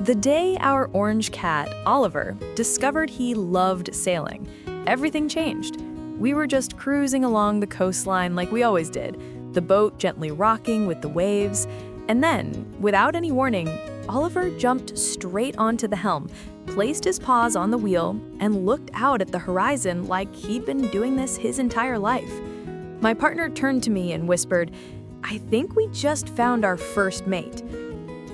The day our orange cat, Oliver, discovered he loved sailing, everything changed. We were just cruising along the coastline like we always did, the boat gently rocking with the waves, and then, without any warning, Oliver jumped straight onto the helm, placed his paws on the wheel, and looked out at the horizon like he'd been doing this his entire life. My partner turned to me and whispered, "I think we just found our first mate."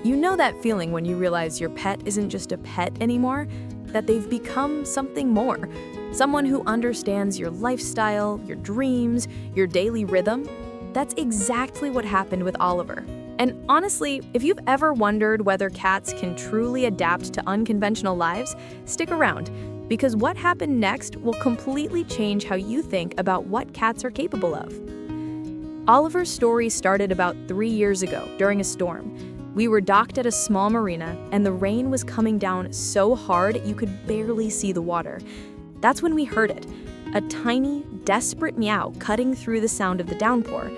You know that feeling when you realize your pet isn't just a pet anymore, that they've become something more, someone who understands your lifestyle, your dreams, your daily rhythm? That's exactly what happened with Oliver. And honestly, if you've ever wondered whether cats can truly adapt to unconventional lives, stick around, because what happened next will completely change how you think about what cats are capable of. Oliver's story started about 3 years ago during a storm. We were docked at a small marina, and the rain was coming down so hard you could barely see the water. That's when we heard it, a tiny, desperate meow cutting through the sound of the downpour.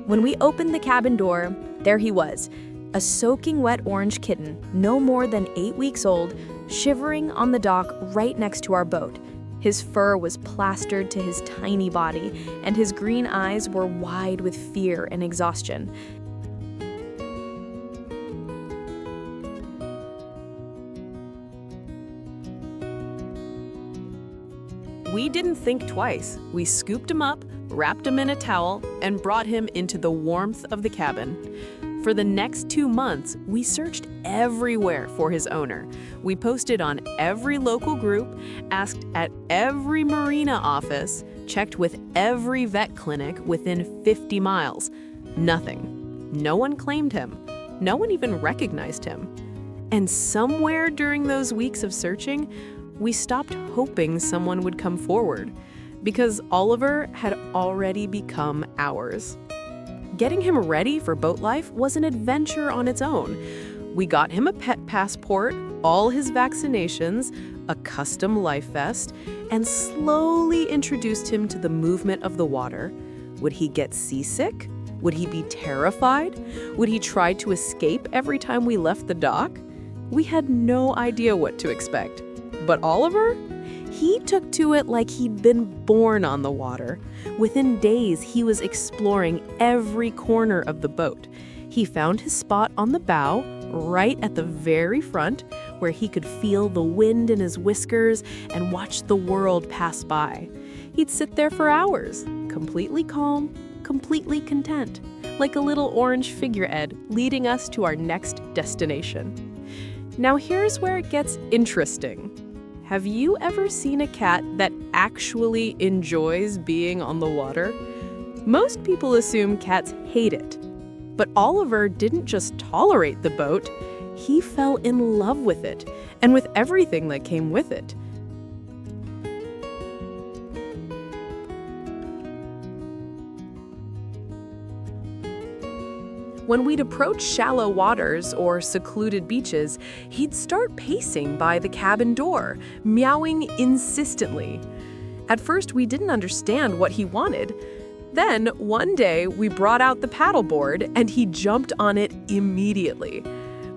When we opened the cabin door, there he was, a soaking wet orange kitten, no more than 8 weeks old, shivering on the dock right next to our boat. His fur was plastered to his tiny body, and his green eyes were wide with fear and exhaustion. We didn't think twice. We scooped him up, wrapped him in a towel, and brought him into the warmth of the cabin. For the next 2 months, we searched everywhere for his owner. We posted on every local group, asked at every marina office, checked with every vet clinic within 50 miles. Nothing. No one claimed him. No one even recognized him. And somewhere during those weeks of searching, we stopped hoping someone would come forward, because Oliver had already become ours. Getting him ready for boat life was an adventure on its own. We got him a pet passport, all his vaccinations, a custom life vest, and slowly introduced him to the movement of the water. Would he get seasick? Would he be terrified? Would he try to escape every time we left the dock? We had no idea what to expect. But Oliver? He took to it like he'd been born on the water. Within days, he was exploring every corner of the boat. He found his spot on the bow, right at the very front, where he could feel the wind in his whiskers and watch the world pass by. He'd sit there for hours, completely calm, completely content, like a little orange figurehead leading us to our next destination. Now here's where it gets interesting. Have you ever seen a cat that actually enjoys being on the water? Most people assume cats hate it. But Oliver didn't just tolerate the boat, he fell in love with it, and with everything that came with it. When we'd approach shallow waters or secluded beaches, he'd start pacing by the cabin door, meowing insistently. At first, we didn't understand what he wanted. Then, one day, we brought out the paddleboard and he jumped on it immediately.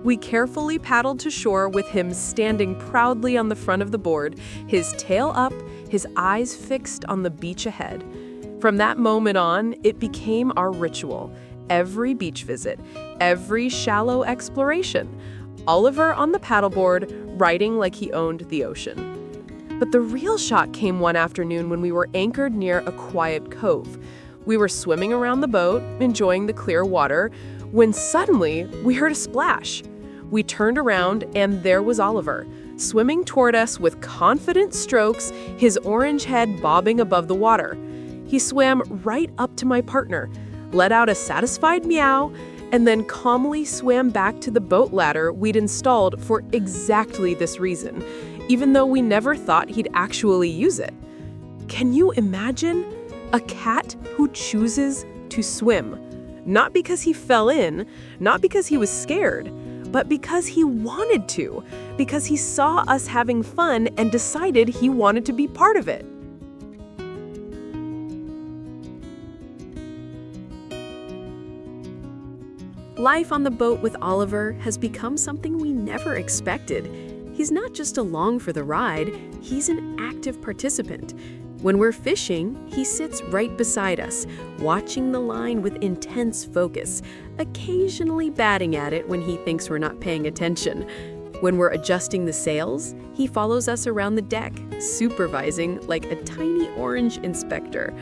We carefully paddled to shore with him standing proudly on the front of the board, his tail up, his eyes fixed on the beach ahead. From that moment on, it became our ritual. Every beach visit, every shallow exploration, Oliver on the paddleboard, riding like he owned the ocean. But the real shock came one afternoon when we were anchored near a quiet cove. We were swimming around the boat, enjoying the clear water, when suddenly we heard a splash. We turned around and there was Oliver, swimming toward us with confident strokes, his orange head bobbing above the water. He swam right up to my partner, let out a satisfied meow, and then calmly swam back to the boat ladder we'd installed for exactly this reason, even though we never thought he'd actually use it. Can you imagine? A cat who chooses to swim. Not because he fell in, not because he was scared, but because he wanted to, because he saw us having fun and decided he wanted to be part of it. Life on the boat with Oliver has become something we never expected. He's not just along for the ride, he's an active participant. When we're fishing, he sits right beside us, watching the line with intense focus, occasionally batting at it when he thinks we're not paying attention. When we're adjusting the sails, he follows us around the deck, supervising like a tiny orange inspector.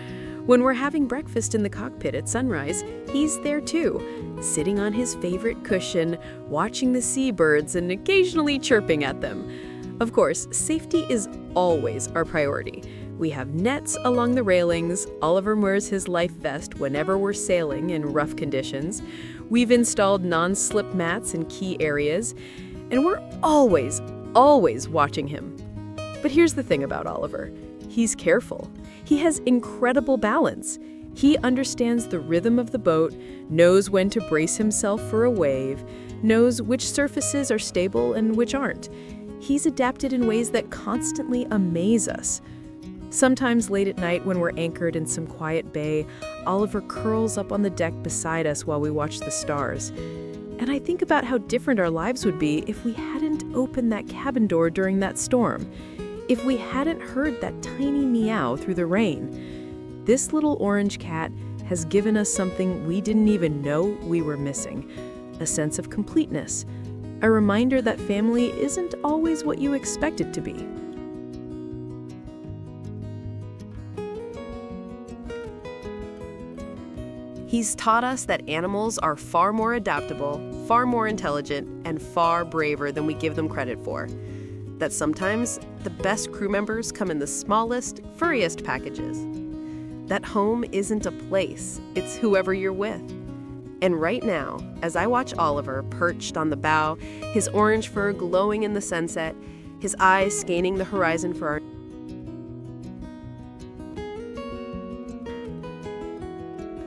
When we're having breakfast in the cockpit at sunrise, he's there too, sitting on his favorite cushion, watching the seabirds and occasionally chirping at them. Of course, safety is always our priority. We have nets along the railings. Oliver wears his life vest whenever we're sailing in rough conditions. We've installed non-slip mats in key areas, and we're always watching him. But here's the thing about Oliver. He's careful. He has incredible balance. He understands the rhythm of the boat, knows when to brace himself for a wave, knows which surfaces are stable and which aren't. He's adapted in ways that constantly amaze us. Sometimes late at night when we're anchored in some quiet bay, Oliver curls up on the deck beside us while we watch the stars. And I think about how different our lives would be if we hadn't opened that cabin door during that storm, if we hadn't heard that tiny meow through the rain. This little orange cat has given us something we didn't even know we were missing, a sense of completeness, a reminder that family isn't always what you expect it to be. He's taught us that animals are far more adaptable, far more intelligent, and far braver than we give them credit for. That sometimes the best crew members come in the smallest, furriest packages. That home isn't a place, it's whoever you're with. And right now, as I watch Oliver perched on the bow, his orange fur glowing in the sunset, his eyes scanning the horizon for our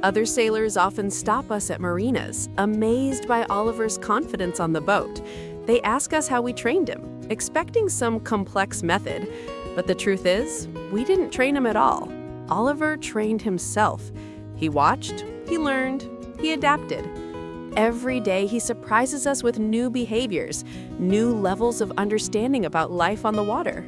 Other sailors often stop us at marinas, amazed by Oliver's confidence on the boat. They ask us how we trained him, expecting some complex method. But the truth is, we didn't train him at all. Oliver trained himself. He watched, he learned, he adapted. Every day he surprises us with new behaviors, new levels of understanding about life on the water.